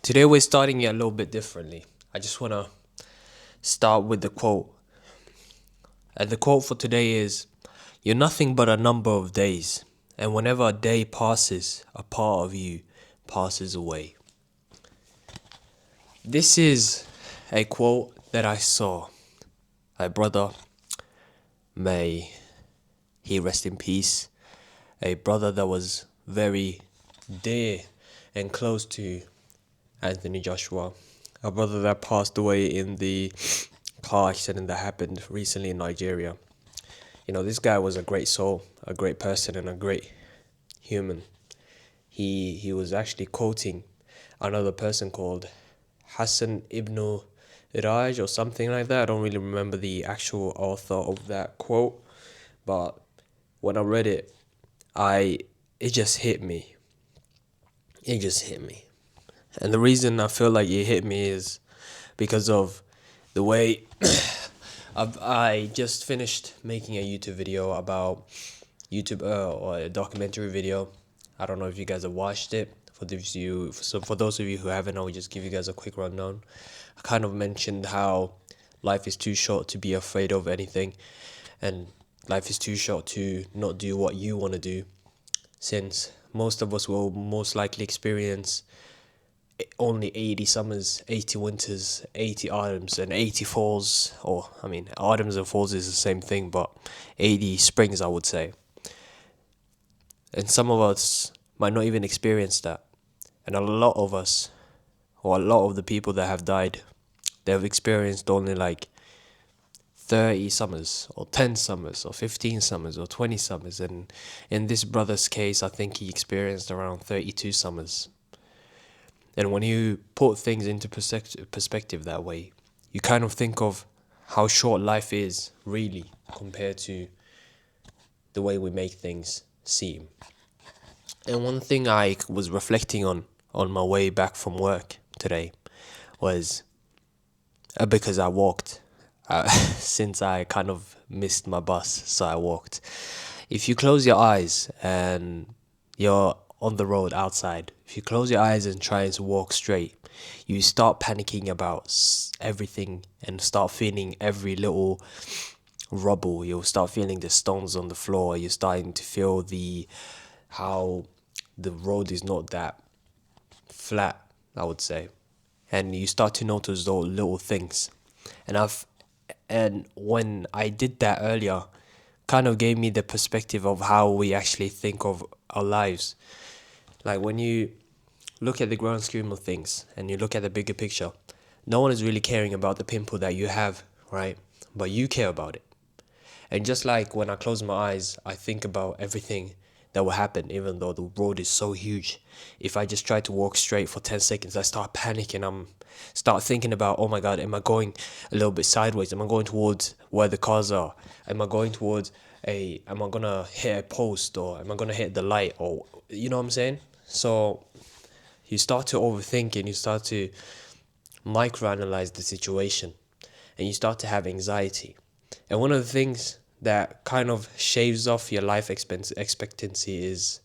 Today we're starting it a little bit differently. I just want to start with the quote. And the quote for today is, "You're nothing but a number of days, and whenever a day passes, a part of you passes away." This is a quote that I saw. A brother, may he rest in peace, a brother that was very dear and close to Anthony Joshua, a brother that passed away in the car accident that happened recently in Nigeria. This guy was a great soul, a great person, and a great human. He was actually quoting another person called Hassan ibn Raj or something like that. I don't really remember the actual author of that quote, but when I read it, it just hit me. It just hit me. And the reason I feel like it hit me is because of the way I just finished making a YouTube video about YouTube or a documentary video. I don't know if you guys have watched it. For those of you who haven't, I'll just give you guys a quick rundown. I kind of mentioned how life is too short to be afraid of anything, and life is too short to not do what you want to do, since most of us will most likely experience only 80 summers, 80 winters, 80 autumns, and 80 falls. Or, autumns and falls is the same thing, but 80 springs, I would say. And some of us might not even experience that. And a lot of us, or a lot of the people that have died, they have experienced only like 30 summers, or 10 summers, or 15 summers, or 20 summers. And in this brother's case, I think he experienced around 32 summers. And when you put things into perspective that way, you kind of think of how short life is, really, compared to the way we make things seem. And one thing I was reflecting on my way back from work today was because I walked, since I kind of missed my bus, so I walked. If you close your eyes and you're on the road outside, if you close your eyes and try to walk straight, you start panicking about everything and start feeling every little rubble. You'll start feeling the stones on the floor. You're starting to feel how the road is not that flat, I would say. And you start to notice those little things. And when I did that earlier, kind of gave me the perspective of how we actually think of our lives. Like, when you look at the grand scheme of things and you look at the bigger picture, no one is really caring about the pimple that you have, right? But you care about it. And just like when I close my eyes, I think about everything that will happen, even though the road is so huge. If I just try to walk straight for 10 seconds, I start panicking. Start thinking about, oh my God, am I going a little bit sideways? Am I going towards where the cars are? Am I going towards am I gonna hit a post, or am I gonna hit the light? Or, you know what I'm saying? So you start to overthink, and you start to microanalyze the situation, and you start to have anxiety. And one of the things that kind of shaves off your life expectancy is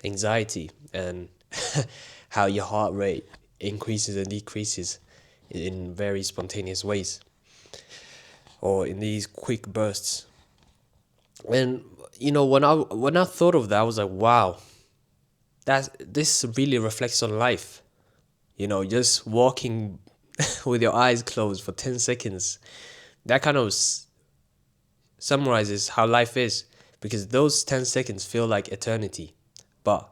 anxiety, and how your heart rate increases and decreases in very spontaneous ways, or in these quick bursts. And when I thought of that, I was like, wow, this really reflects on life. Just walking with your eyes closed for 10 seconds, that kind of summarizes how life is, because those 10 seconds feel like eternity. But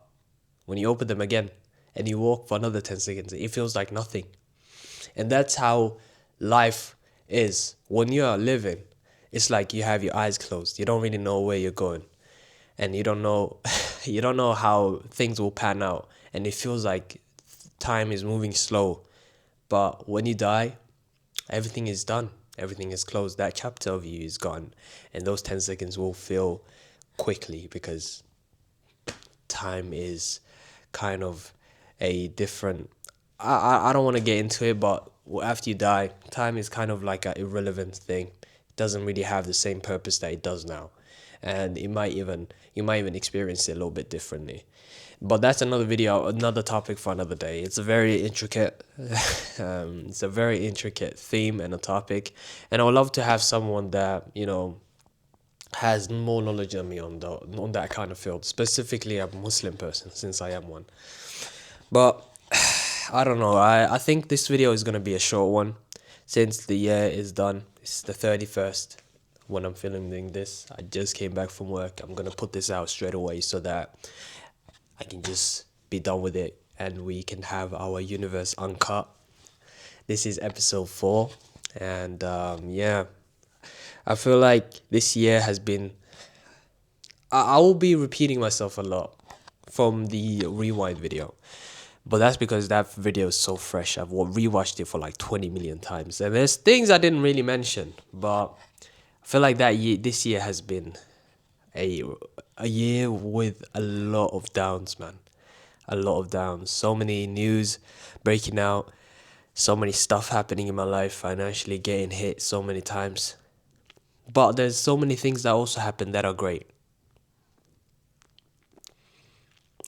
when you open them again and you walk for another 10 seconds, it feels like nothing. And that's how life is. When you are living, it's like you have your eyes closed. You don't really know where you're going. And you don't know you don't know how things will pan out. And it feels like time is moving slow. But when you die, everything is done. Everything is closed. That chapter of you is gone. And those 10 seconds will feel quickly, because time is kind of a different... I don't want to get into it, but after you die, time is kind of like an irrelevant thing. It doesn't really have the same purpose that it does now. And you might even experience it a little bit differently. But that's another video, another topic for another day. It's a very intricate, it's a very intricate theme and a topic, and I would love to have someone that has more knowledge than me on that kind of field. Specifically, a Muslim person, since I am one. But I don't know. I think this video is gonna be a short one, since the year is done. It's the 31st when I'm filming this. I just came back from work. I'm gonna put this out straight away so that I can just be done with it and we can have our Yooniverse Uncut. This is episode 4, and yeah, I feel like this year has been. I will be repeating myself a lot from the rewind video, but that's because that video is so fresh. I've rewatched it for like 20 million times, and there's things I didn't really mention, but I feel like this year has been a year with a lot of downs, man. A lot of downs. So many news breaking out. So many stuff happening in my life. Financially getting hit so many times. But there's so many things that also happen that are great.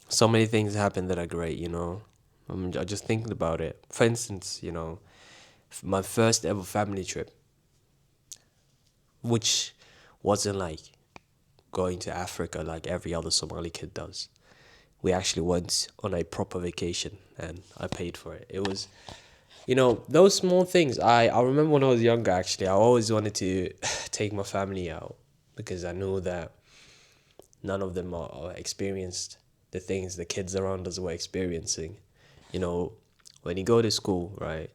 So many things happen that are great, I just thinking about it. For instance, my first ever family trip, which wasn't like going to Africa like every other Somali kid does. We actually went on a proper vacation and I paid for it. It was, those small things. I remember when I was younger, actually, I always wanted to take my family out because I knew that none of them are experienced the things the kids around us were experiencing. When you go to school, right?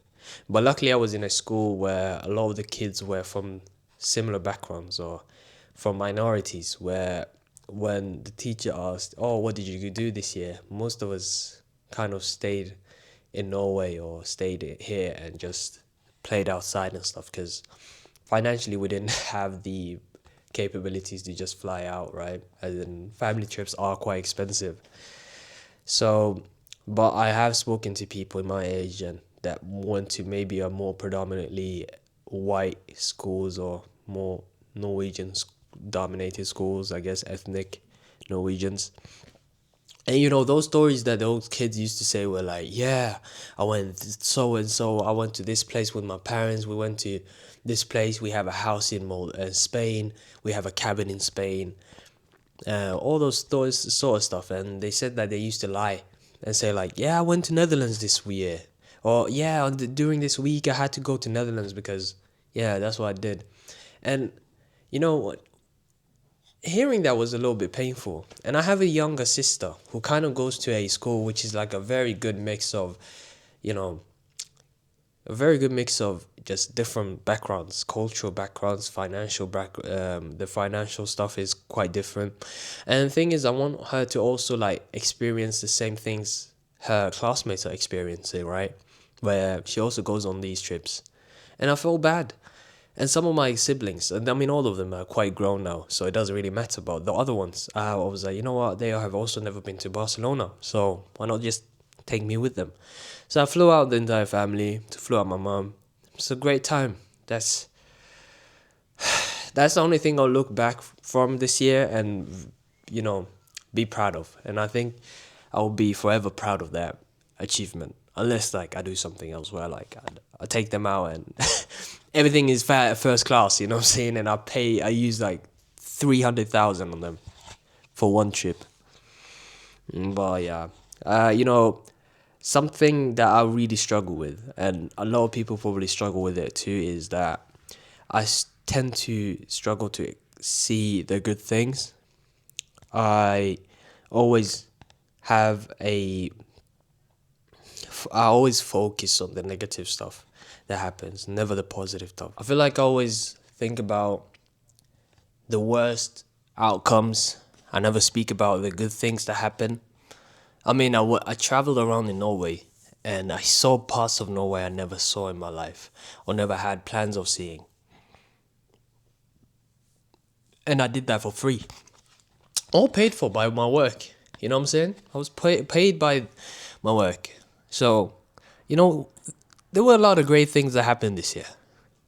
But luckily I was in a school where a lot of the kids were from similar backgrounds or from minorities, where when the teacher asked, "Oh, what did you do this year?" most of us kind of stayed in Norway or stayed here and just played outside and stuff, because financially we didn't have the capabilities to just fly out, right? As in, family trips are quite expensive. So, but I have spoken to people in my age and that went to maybe a more predominantly white schools or more Norwegian dominated schools, I guess, ethnic Norwegians. And those stories that those kids used to say were like, yeah, I went so and so, I went to this place with my parents, we went to this place, we have a house in Spain, we have a cabin in Spain, all those sort of stuff. And they said that they used to lie and say like, yeah, I went to Netherlands this year, or yeah, during this week I had to go to Netherlands because, yeah, that's what I did. And you know what? Hearing that was a little bit painful. And I have a younger sister who kind of goes to a school which is like a very good mix of, a very good mix of just different backgrounds, cultural backgrounds, the financial stuff is quite different. And the thing is, I want her to also like experience the same things her classmates are experiencing, right? Where she also goes on these trips. And I feel bad. And some of my siblings, and I mean all of them are quite grown now, so it doesn't really matter. But the other ones, I was like, you know what, they have also never been to Barcelona, so why not just take me with them? So I flew out the entire family, flew out my mom. It's a great time. That's the only thing I'll look back from this year and, be proud of. And I think I'll be forever proud of that achievement. Unless like I do something else where like I take them out and everything is first class, you know what I'm saying? And I use like 300,000 on them for one trip. But yeah, something that I really struggle with, and a lot of people probably struggle with it too, is that tend to struggle to see the good things. I always have I always focus on the negative stuff that happens, never the positive stuff. I feel like I always think about the worst outcomes. I never speak about the good things that happen. I mean, I traveled around in Norway and I saw parts of Norway I never saw in my life or never had plans of seeing. And I did that for free. All paid for by my work. You know what I'm saying? I was paid by my work. So, there were a lot of great things that happened this year.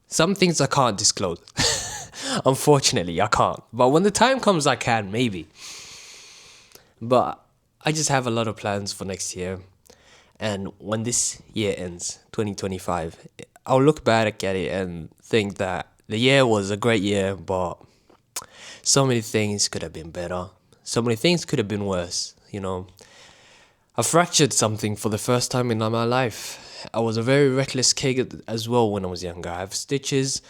Some things I can't disclose. Unfortunately, I can't. But when the time comes, I can, maybe. But I just have a lot of plans for next year. And when this year ends, 2025, I'll look back at it and think that the year was a great year, but so many things could have been better. So many things could have been worse, you know. I fractured something for the first time in my life. I was a very reckless kid as well when I was younger. I have stitches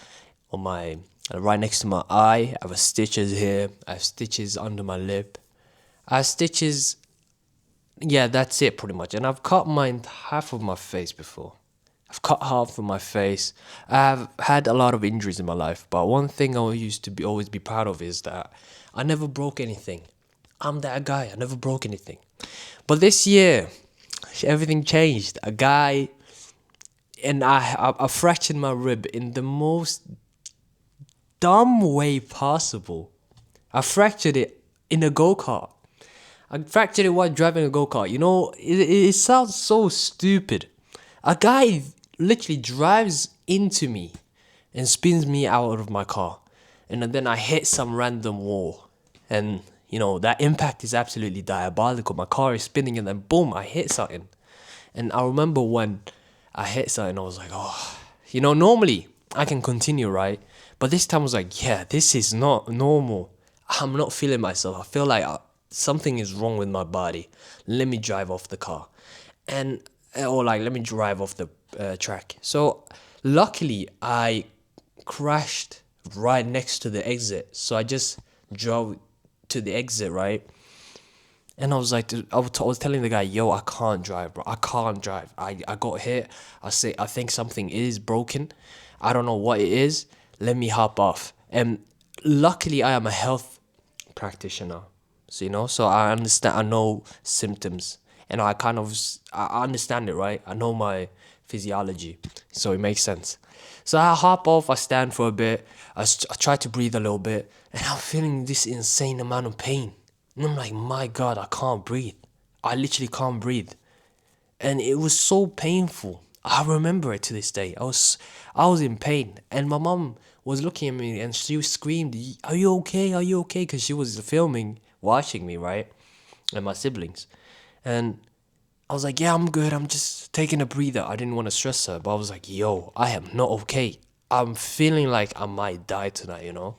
on my right next to my eye. I have stitches here. I have stitches under my lip. I have stitches. Yeah, that's it pretty much. And I've cut half of my face before. I've cut half of my face. I've had a lot of injuries in my life, but one thing I used to be always be proud of is that I never broke anything. I'm that guy. I never broke anything. But this year, everything changed. A guy, and I fractured my rib in the most dumb way possible. I fractured it in a go-kart. I fractured it while driving a go-kart. You know, it sounds so stupid. A guy literally drives into me and spins me out of my car. And then I hit some random wall. And, you know, that impact is absolutely diabolical. My car is spinning and then boom, I hit something. And I remember when I hit something, I was like, oh, you know, normally I can continue, right? But this time I was like, yeah, this is not normal. I'm not feeling myself. I feel like something is wrong with my body. Let me drive off the car. And, or like, let me drive off the track. So luckily I crashed right next to the exit. So I just drove to the exit, right? And I was like, I was telling the guy, yo, I can't drive, bro. I can't drive. I got hit. I think something is broken. I don't know what it is. Let me hop off. And luckily, I am a health practitioner. So, you know, so I understand, I know symptoms. And I understand it, right? I know my physiology. So it makes sense. So I hop off, I stand for a bit. I try to breathe a little bit. And I'm feeling this insane amount of pain. And I'm like, my God, I can't breathe. I literally can't breathe. And it was so painful. I remember it to this day. I was in pain. And my mom was looking at me and she screamed, are you okay? Are you okay? Because she was filming, watching me, right? And my siblings. And I was like, yeah, I'm good. I'm just taking a breather. I didn't want to stress her. But I was like, yo, I am not okay. I'm feeling like I might die tonight, you know?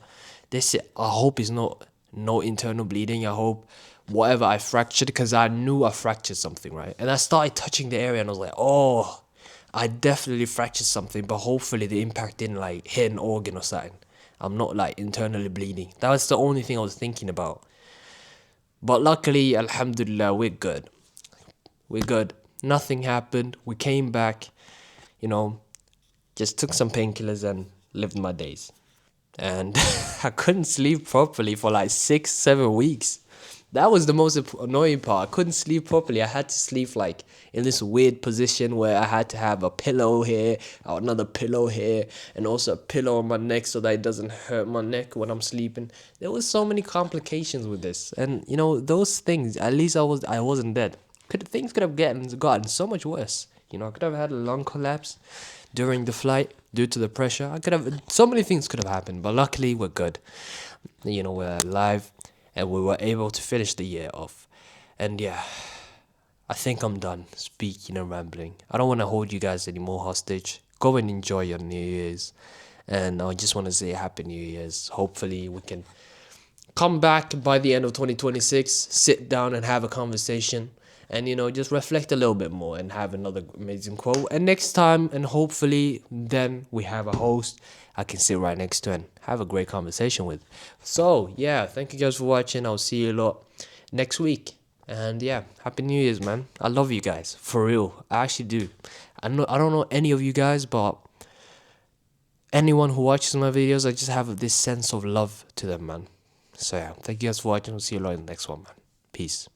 I hope it's not no internal bleeding. I hope whatever I fractured, because I knew I fractured something, right? And I started touching the area and I was like, oh, I definitely fractured something, but hopefully the impact didn't like hit an organ or something. I'm not like internally bleeding. That was the only thing I was thinking about. But luckily, alhamdulillah, we're good. We're good. Nothing happened. We came back, you know, just took some painkillers and lived my days. And I couldn't sleep properly for like 6-7 weeks. That was the most annoying part. I couldn't sleep properly. I had to sleep like in this weird position where I had to have a pillow here, another pillow here, and also a pillow on my neck so that it doesn't hurt my neck when I'm sleeping. There was so many complications with this, and you know those things. At least I wasn't dead. Things could have gotten so much worse. You know, I could have had a lung collapse during the flight due to the pressure. So many things could have happened, but luckily we're good. You know, we're alive and we were able to finish the year off. And yeah, I think I'm done speaking and rambling. I don't want to hold you guys anymore hostage. Go and enjoy your New Year's. And I just want to say Happy New Year's. Hopefully we can come back by the end of 2026, sit down and have a conversation, and you know just reflect a little bit more and have another amazing quote. And next time, and hopefully then we have a host I can sit right next to and have a great conversation with. So yeah, thank you guys for watching. I'll see you a lot next week. And yeah, Happy New Year's, man. I love you guys, for real. I actually do. I don't know any of you guys, but anyone who watches my videos, I just have this sense of love to them, man. So yeah, thank you guys for watching. We'll see you a lot in the next one, man. Peace.